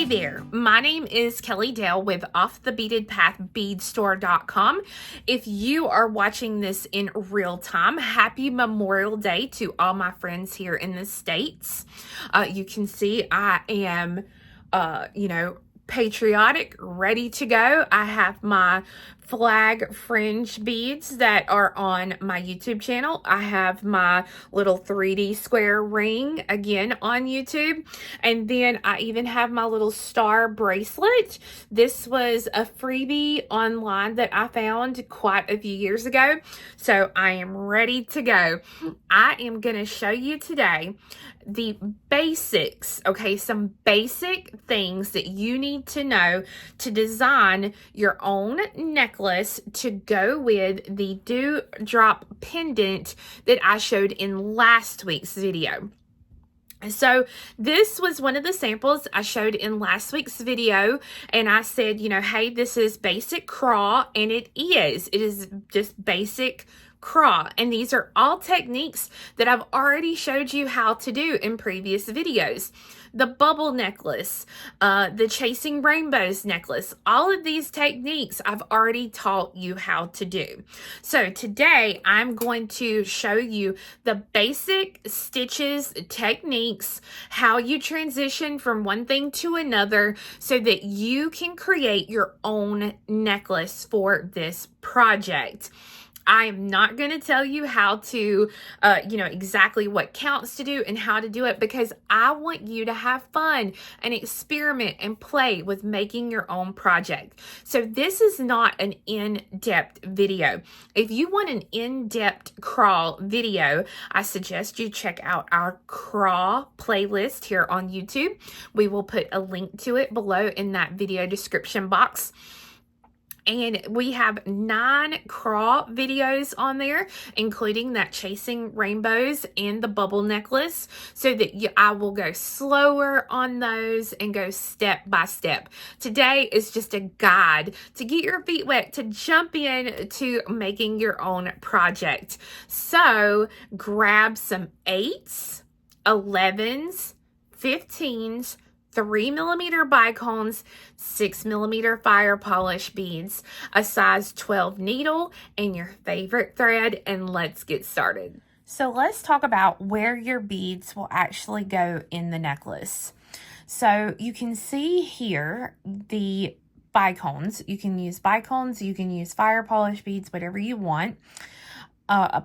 Hey there, my name is Kelly Dale with Off the Beaded Path beadstore.com. If you are watching this in real time, happy Memorial Day to all my friends here in the States. You can see I am, patriotic, ready to go. I have my flag fringe beads that are on my YouTube channel. I have my little 3D square ring again on YouTube. And then I even have my little star bracelet. This was a freebie online that I found quite a few years ago. So I am ready to go. I am going to show you today the basics, okay, some basic things that you need to know to design your own necklace to go with the Dew Drop Pendant that I showed in last week's video. So this was one of the samples I showed in last week's video, and I said, hey, this is basic CRAW, and it is just basic CRAW, and these are all techniques that I've already showed you how to do in previous videos. The bubble necklace, the chasing rainbows necklace, all of these techniques I've already taught you how to do. So today I'm going to show you the basic stitches, techniques, how you transition from one thing to another so that you can create your own necklace for this project. I am not going to tell you how to, exactly what counts to do and how to do it, because I want you to have fun and experiment and play with making your own project. So this is not an in-depth video. If you want an in-depth CRAW video, I suggest you check out our CRAW playlist here on YouTube. We will put a link to it below in that video description box. And we have 9 CRAW videos on there, including that chasing rainbows and the bubble necklace, so that I will go slower on those and go step by step. Today is just a guide to get your feet wet, to jump in to making your own project. So grab some 8s, 11s, 15s, 3mm bicones, 6mm fire polish beads, a size 12 needle, and your favorite thread, and let's get started. So let's talk about where your beads will actually go in the necklace. So you can see here the bicones. You can use bicones, you can use fire polish beads, whatever you want.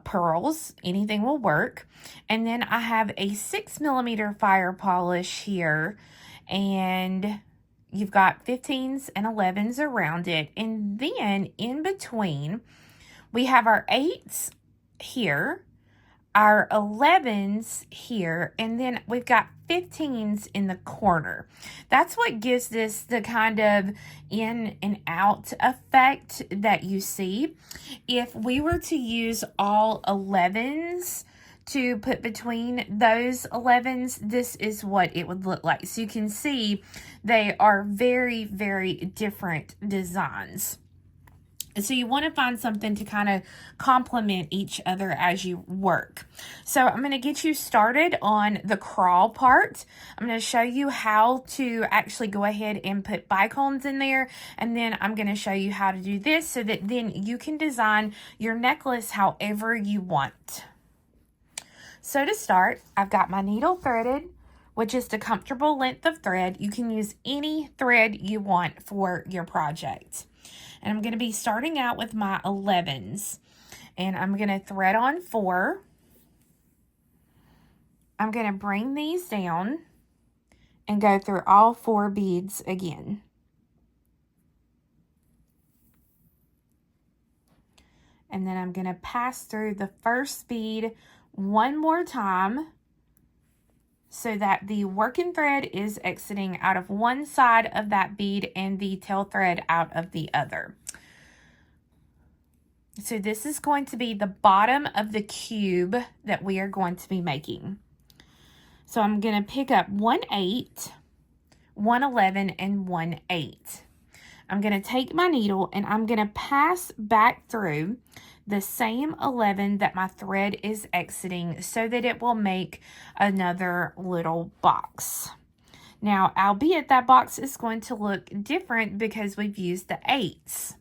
Pearls, anything will work. And then I have a 6mm fire polish here, and you've got 15s and 11s around it. And then in between, we have our 8s here, our 11s here, and then we've got 15s in the corner. That's what gives this the kind of in and out effect that you see. If we were to use all 11s to put between those 11s, this is what it would look like. So you can see they are very, very different designs. So you want to find something to kind of complement each other as you work. So I'm going to get you started on the CRAW part. I'm going to show you how to actually go ahead and put bicones in there. And then I'm going to show you how to do this so that then you can design your necklace however you want. So to start, I've got my needle threaded with just a comfortable length of thread. You can use any thread you want for your project. And I'm going to be starting out with my 11s. And I'm going to thread on 4. I'm going to bring these down and go through all 4 beads again. And then I'm going to pass through the first bead one more time so that the working thread is exiting out of one side of that bead and the tail thread out of the other. So this is going to be the bottom of the cube that we are going to be making. So I'm going to pick up 1 8, 1 11, and 1 8. I'm going to take my needle and I'm going to pass back through the same 11 that my thread is exiting so that it will make another little box. Now, albeit that box is going to look different because we've used the 8s.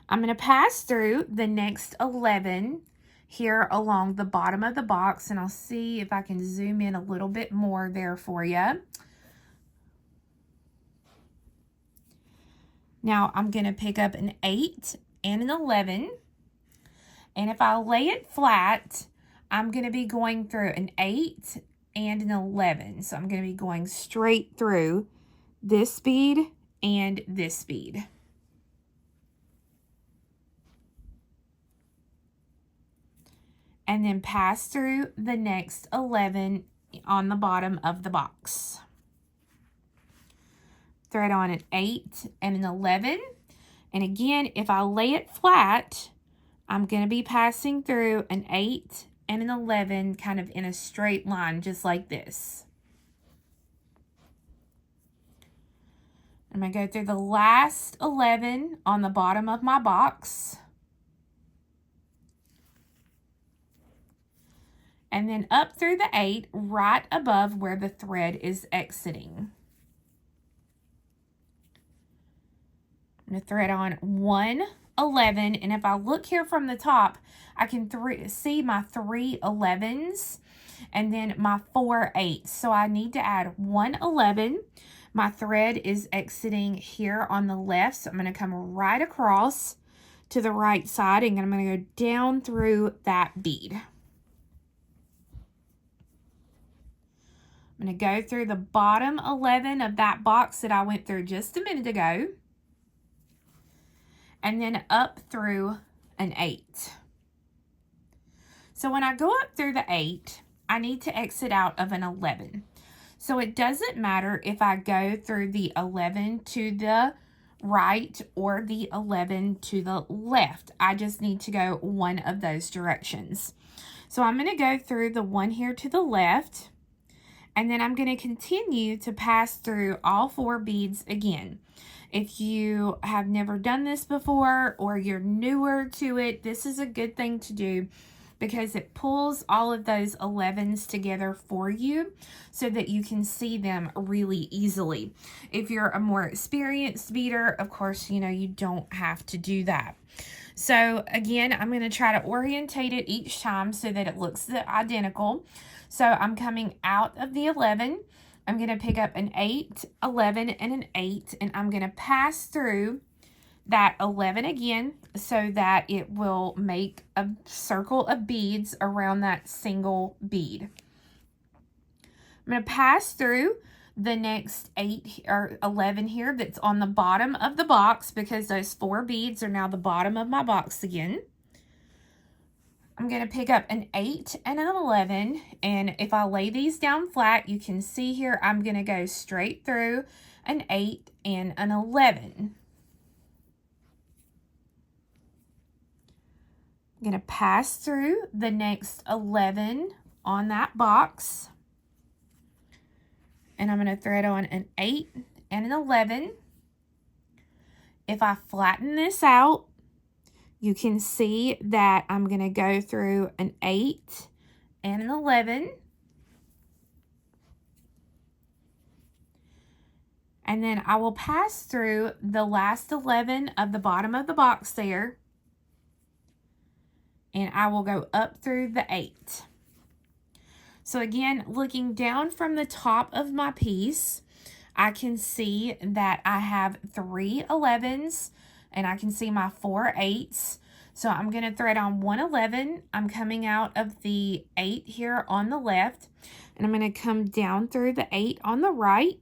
I'm going to pass through the next 11 here along the bottom of the box, and I'll see if I can zoom in a little bit more there for you. Now, I'm going to pick up an 8 and an 11, and if I lay it flat, I'm going to be going through an 8 and an 11. So I'm going to be going straight through this bead and this bead. And then pass through the next 11 on the bottom of the box. Thread on an 8 and an 11. And again, if I lay it flat, I'm going to be passing through an 8 and an 11 kind of in a straight line, just like this. I'm going to go through the last 11 on the bottom of my box. And then up through the 8, right above where the thread is exiting. I'm going to thread on 1 11, and if I look here from the top, I can see my 3 11s and then my 4 8s. So I need to add 1 11. My thread is exiting here on the left, so I'm going to come right across to the right side, and I'm going to go down through that bead. I'm going to go through the bottom 11 of that box that I went through just a minute ago, and then up through an 8. So when I go up through the 8, I need to exit out of an 11. So it doesn't matter if I go through the 11 to the right or the 11 to the left. I just need to go one of those directions. So I'm going to go through the one here to the left, and then I'm going to continue to pass through all 4 beads again. If you have never done this before or you're newer to it, this is a good thing to do because it pulls all of those 11s together for you so that you can see them really easily. If you're a more experienced beader, of course, you know, you don't have to do that. So again, I'm going to try to orientate it each time so that it looks identical. So I'm coming out of the 11. I'm going to pick up an 8, 11, and an 8, and I'm going to pass through that 11 again so that it will make a circle of beads around that single bead. I'm going to pass through the next 8 or 11 here that's on the bottom of the box because those 4 beads are now the bottom of my box again. I'm going to pick up an 8 and an 11, and if I lay these down flat, you can see here I'm going to go straight through an 8 and an 11. I'm going to pass through the next 11 on that box, and I'm going to thread on an 8 and an 11. If I flatten this out, you can see that I'm going to go through an 8 and an 11. And then I will pass through the last 11 of the bottom of the box there. And I will go up through the 8. So again, looking down from the top of my piece, I can see that I have 3 11s. And I can see my 4 8s. So I'm going to thread on 1 11. I'm coming out of the 8 here on the left. And I'm going to come down through the 8 on the right.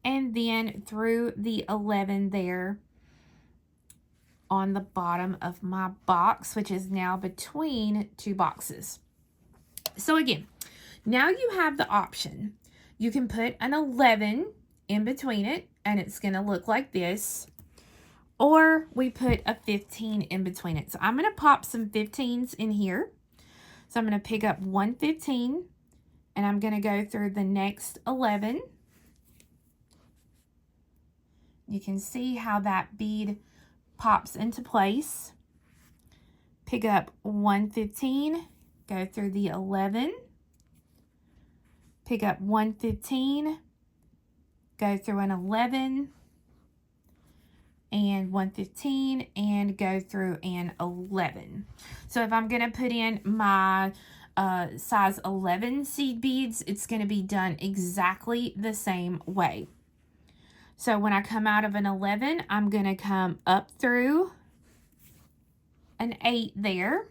And then through the 11 there on the bottom of my box, which is now between 2 boxes. So again, now you have the option. You can put an 11 in between it, and it's going to look like this, or we put a 15 in between it. So I'm going to pop some 15s in here. So I'm going to pick up 1 15, and I'm going to go through the next 11. You can see how that bead pops into place. Pick up 1 15 go through the 11, pick up 115, go through an 11 and 115 and go through an 11. So if I'm going to put in my size 11 seed beads, it's going to be done exactly the same way. So when I come out of an 11, I'm going to come up through an 8 there,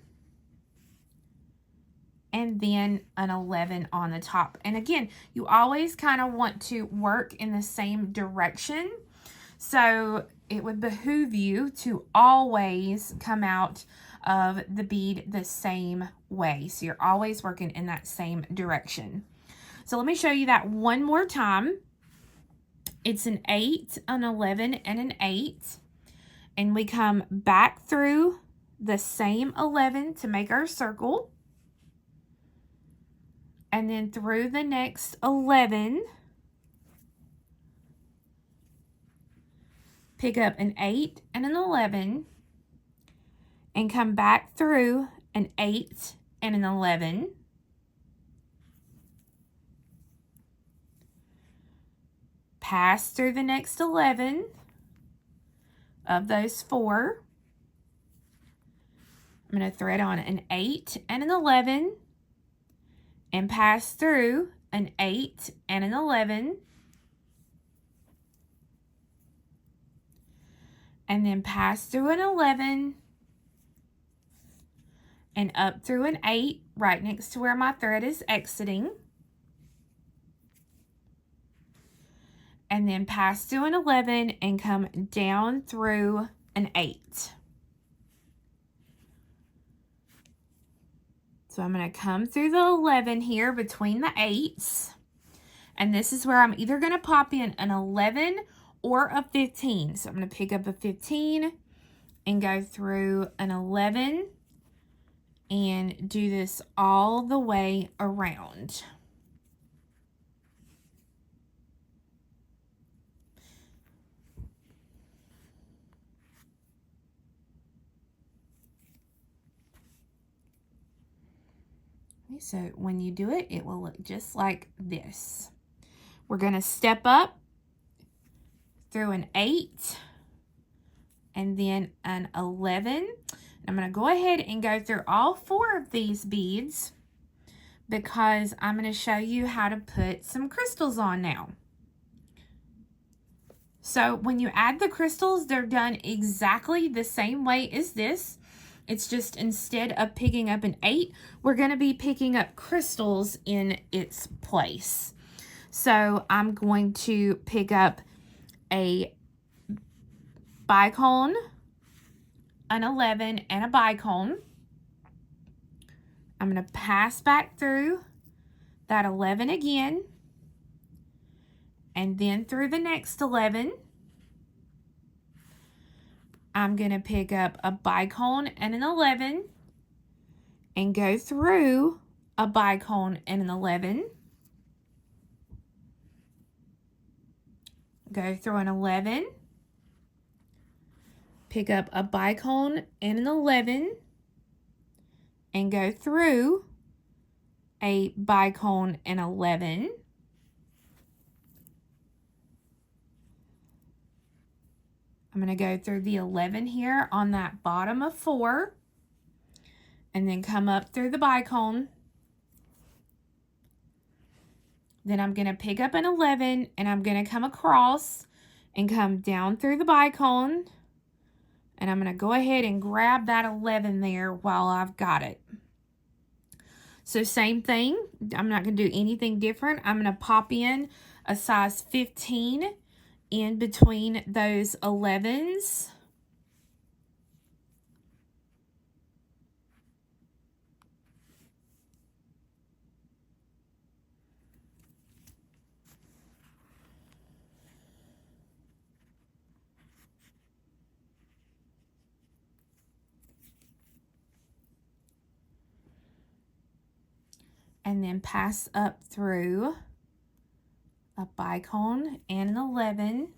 and then an 11 on the top. And again, you always kind of want to work in the same direction. So it would behoove you to always come out of the bead the same way. So you're always working in that same direction. So let me show you that one more time. It's an 8, an 11, and an 8. And we come back through the same 11 to make our circle. And then through the next 11, pick up an 8 and an 11, and come back through an 8 and an 11. Pass through the next 11 of those 4. I'm going to thread on an 8 and an 11 and pass through an 8 and an 11. And then pass through an 11 and up through an 8 right next to where my thread is exiting. And then pass through an 11 and come down through an 8. So I'm going to come through the 11 here between the 8s. And this is where I'm either going to pop in an 11 or a 15. So I'm going to pick up a 15 and go through an 11 and do this all the way around. So when you do it, it will look just like this. We're going to step up through an 8 and then an 11. I'm going to go ahead and go through all 4 of these beads because I'm going to show you how to put some crystals on now. So when you add the crystals, they're done exactly the same way as this. It's just instead of picking up an 8, we're going to be picking up crystals in its place. So I'm going to pick up a bicone, an 11, and a bicone. I'm going to pass back through that 11 again, and then through the next 11. I'm going to pick up a bicone and an 11 and go through a bicone and an 11. Go through an 11. Pick up a bicone and an 11 and go through a bicone and 11. I'm going to go through the 11 here on that bottom of 4 and then come up through the bicone. Then I'm going to pick up an 11 and I'm going to come across and come down through the bicone. And I'm going to go ahead and grab that 11 there while I've got it. So same thing. I'm not going to do anything different. I'm going to pop in a size 15 in between those 11s. And then pass up through a bicone and an 11.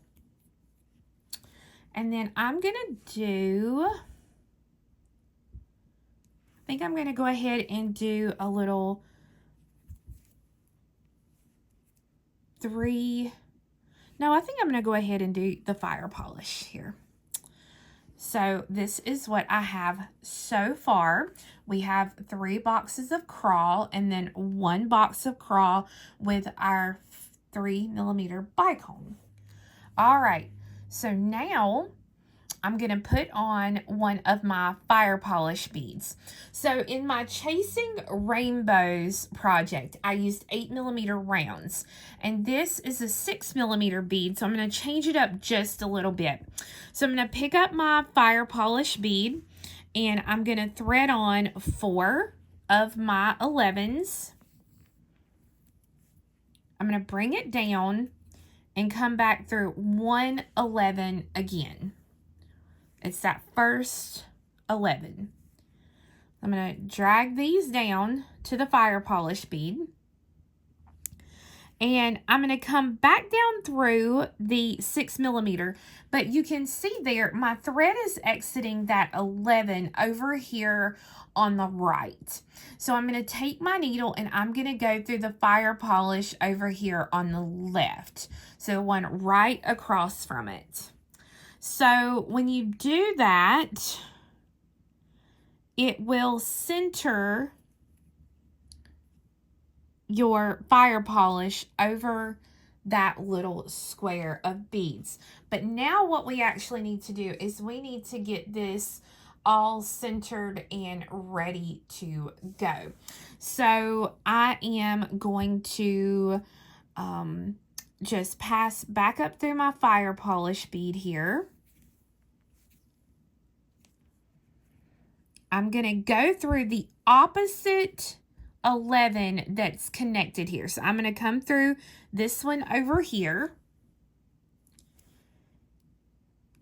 And then I'm going to do think I'm going to go ahead and do a little 3. No, I think I'm going to go ahead and do the fire polish here. So this is what I have so far. We have 3 boxes of CRAW and then 1 box of CRAW with our 3mm bicone. All right, so now I'm going to put on one of my fire polish beads. So in my Chasing Rainbows project, I used 8mm rounds, and this is a 6mm bead, so I'm going to change it up just a little bit. So I'm going to pick up my fire polish bead, and I'm going to thread on 4 of my 11s. I'm going to bring it down and come back through 1 11 again. It's that first 11. I'm going to drag these down to the fire polish bead. And I'm going to come back down through the 6mm. But you can see there, my thread is exiting that 11 over here on the right. So I'm going to take my needle and I'm going to go through the fire polish over here on the left. So the one right across from it. So when you do that, it will center your fire polish over that little square of beads. But now what we actually need to do is we need to get this all centered and ready to go. So I am going to just pass back up through my fire polish bead here. I'm going to go through the opposite 11 that's connected here. So I'm going to come through this one over here,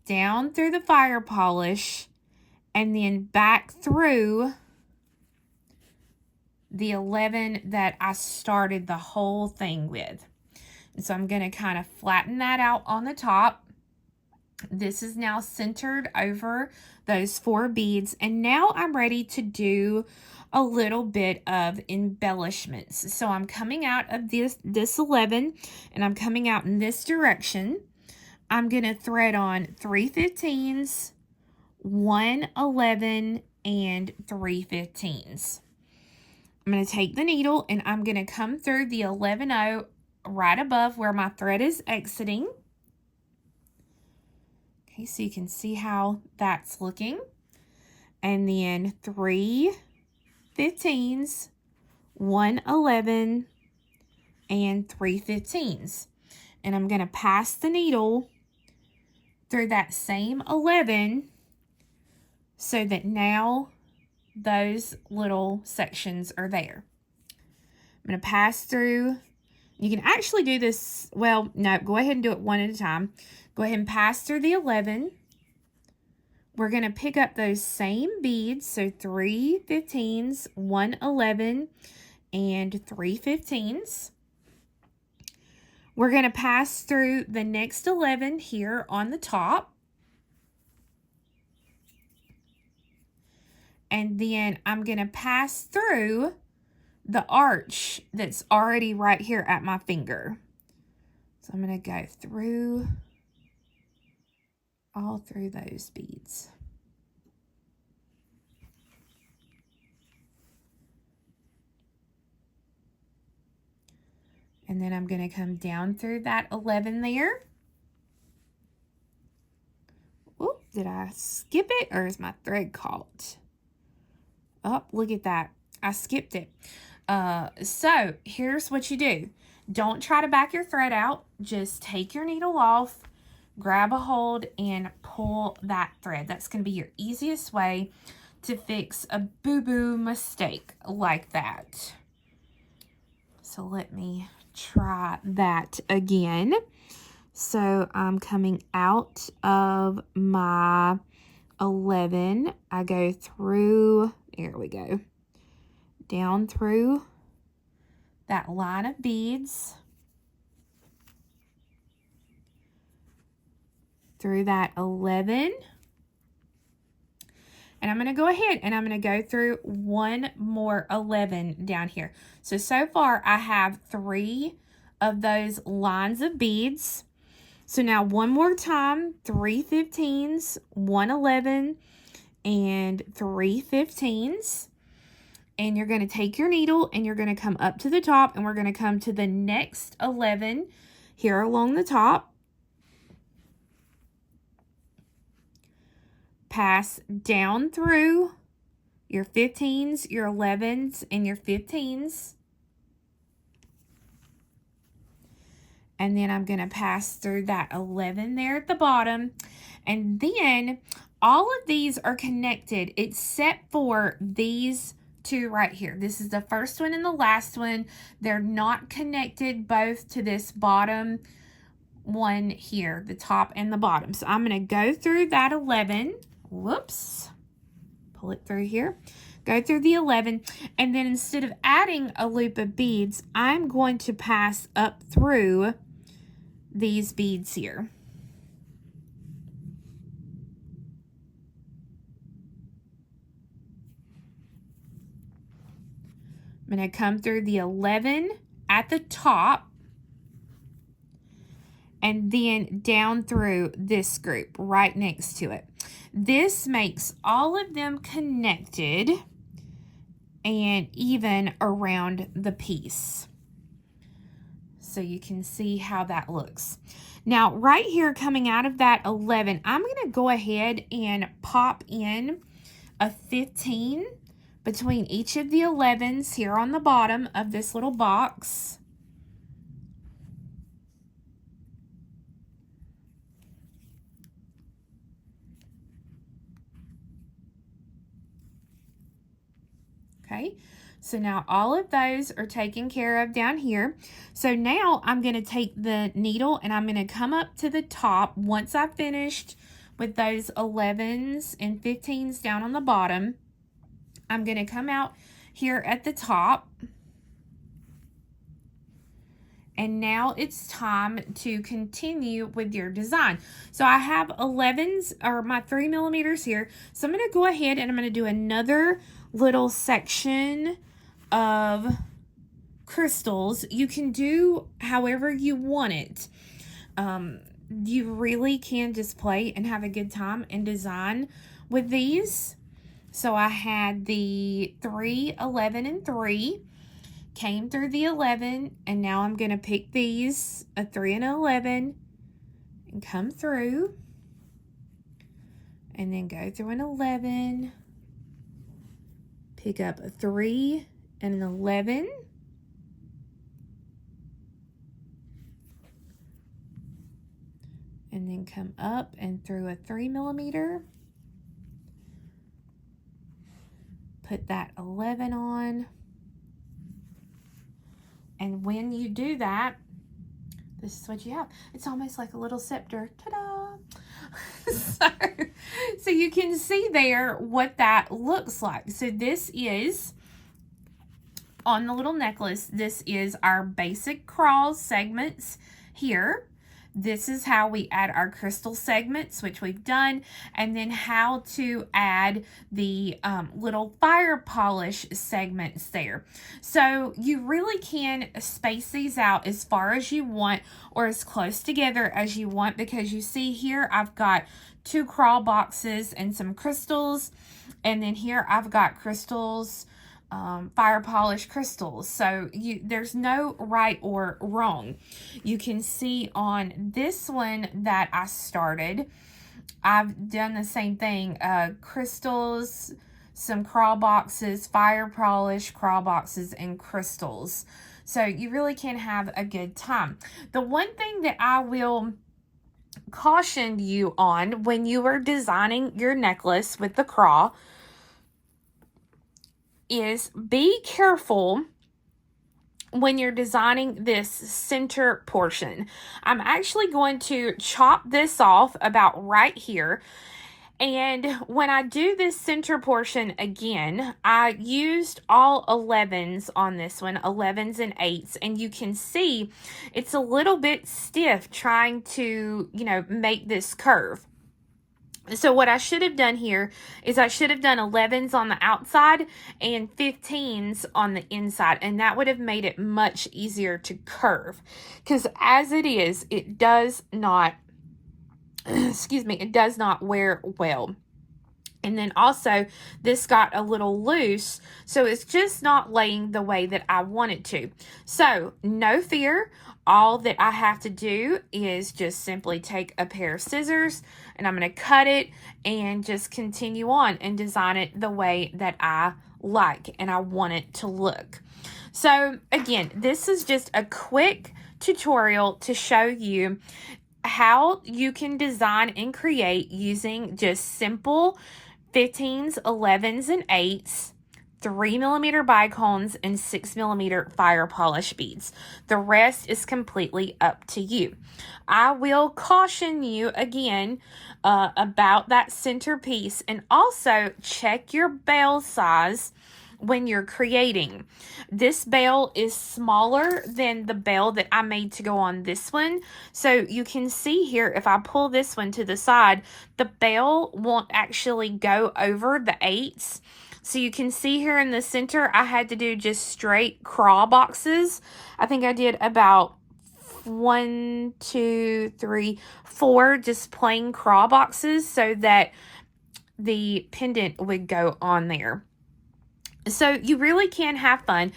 down through the fire polish, and then back through the 11 that I started the whole thing with. And so I'm going to kind of flatten that out on the top. This is now centered over those 4 beads. And now I'm ready to do a little bit of embellishments. So I'm coming out of this 11 and I'm coming out in this direction. I'm going to thread on 3 15s, 1 11, and 3 15s. I'm going to take the needle and I'm going to come through the 11-0 right above where my thread is exiting. Okay, so you can see how that's looking. And then 3 15s, 1 11, and 3 15s. And I'm going to pass the needle through that same 11 so that now those little sections are there. I'm going to pass through. You can actually do this, well, no, go ahead and do it one at a time. Go ahead and pass through the 11. We're going to pick up those same beads, so 3 15s, 1 11, and 3 15s. We're going to pass through the next 11 here on the top. And then I'm going to pass through the arch that's already right here at my finger. So I'm going to go through all through those beads. And then I'm going to come down through that 11 there. Oop, did I skip it or is my thread caught? Oh, look at that. I skipped it. So here's what you do. Don't try to back your thread out. Just take your needle off, grab a hold, and pull that thread. That's going to be your easiest way to fix a boo-boo mistake like that. So let me try that again. So I'm coming out of my 11. I go through, there we go, down through that line of beads, through that 11, And I'm going to go ahead and I'm going to go through one more 11 down here. So far I have 3 of those lines of beads. So now one more time, 3 15s, 1 11, and 3 15s. And you're going to take your needle and you're going to come up to the top, and we're going to come to the next 11 here along the top. Pass down through your 15s, your 11s, and your 15s. And then I'm going to pass through that 11 there at the bottom. And then all of these are connected except for these 2 right here. This is the first one and the last one. They're not connected both to this bottom one here, the top and the bottom. So I'm going to go through that 11. Whoops. Pull it through here. Go through the 11. And then instead of adding a loop of beads, I'm going to pass up through these beads here. I'm going to come through the 11 at the top and then down through this group right next to it. This makes all of them connected and even around the piece. So you can see how that looks. Now, right here coming out of that 11, I'm going to go ahead and pop in a 15 between each of the 11s here on the bottom of this little box. Okay, so now all of those are taken care of down here. So now I'm going to take the needle and I'm going to come up to the top once I've finished with those 11s and 15s down on the bottom. I'm going to come out here at the top. And now it's time to continue with your design. So I have 11s, or my 3 millimeters here. So I'm going to go ahead and I'm going to do another little section of crystals. You can do however you want it. You really can just play and have a good time and design with these. So I had the 3, 11, and 3. Came through the 11, and now I'm going to pick these, a 3 and an 11, and come through, and then go through an 11, pick up a 3 and an 11, and then come up and through a 3 millimeter, put that 11 on. And when you do that, this is what you have. It's almost like a little scepter. Ta-da! so you can see there what that looks like. So this is, on the little necklace, this is our basic CRAW segments here. This is how we add our crystal segments, which we've done, and then how to add the little fire polish segments there. So you really can space these out as far as you want or as close together as you want, because you see here I've got 2 CRAW boxes and some crystals, and then here I've got crystals, fire polish crystals. So there's no right or wrong. You can see on this one that I started, I've done the same thing. Crystals, some CRAW boxes, fire polish, CRAW boxes, and crystals. So you really can have a good time. The one thing that I will caution you on when you are designing your necklace with the CRAW is be careful when you're designing this center portion. I'm actually going to chop this off about right here. And when I do this center portion again, I used all 11s on this one, 11s and 8s. And you can see it's a little bit stiff trying to, make this curve. So what I should have done here is I should have done 11s on the outside and 15s on the inside, and that would have made it much easier to curve, because as it is, it does not, excuse me, it does not wear well. And then also, this got a little loose, so it's just not laying the way that I want it to. So, no fear. All that I have to do is just simply take a pair of scissors, and I'm going to cut it and just continue on and design it the way that I like and I want it to look. So, again, this is just a quick tutorial to show you how you can design and create using just simple 15s, 11s, and 8s, 3mm bicones, and 6mm fire polish beads. The rest is completely up to you. I will caution you again about that centerpiece, and also check your bail size when you're creating. This bail is smaller than the bail that I made to go on this one. So you can see here, if I pull this one to the side, the bail won't actually go over the 8s. So you can see here in the center, I had to do just straight CRAW boxes. I think I did about 1, 2, 3, 4 just plain CRAW boxes so that the pendant would go on there. So you really can have fun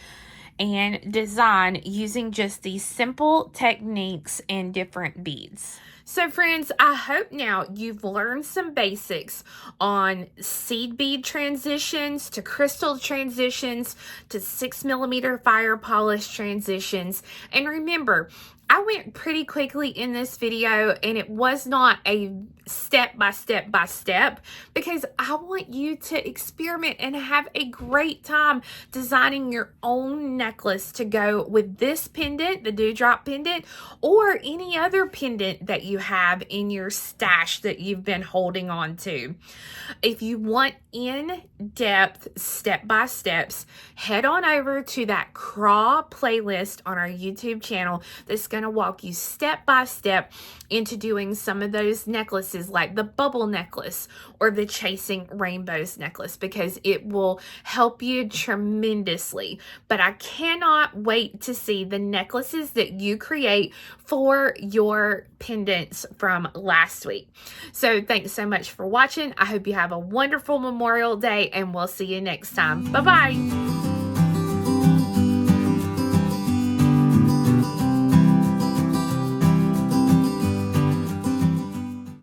and design using just these simple techniques and different beads. So friends, I hope now you've learned some basics on seed bead transitions to crystal transitions to 6mm fire polish transitions. And remember, I went pretty quickly in this video, and it was not a step by step because I want you to experiment and have a great time designing your own necklace to go with this pendant, the Dew Drop Pendant, or any other pendant that you have in your stash that you've been holding on to. If you want in-depth step-by-steps, head on over to that CRAW playlist on our YouTube channel that's going to walk you step-by-step into doing some of those necklaces like the bubble necklace or the chasing rainbows necklace, because it will help you tremendously. But I cannot wait to see the necklaces that you create for your pendants from last week. So thanks so much for watching. I hope you have a wonderful Memorial Day, and we'll see you next time. Bye-bye.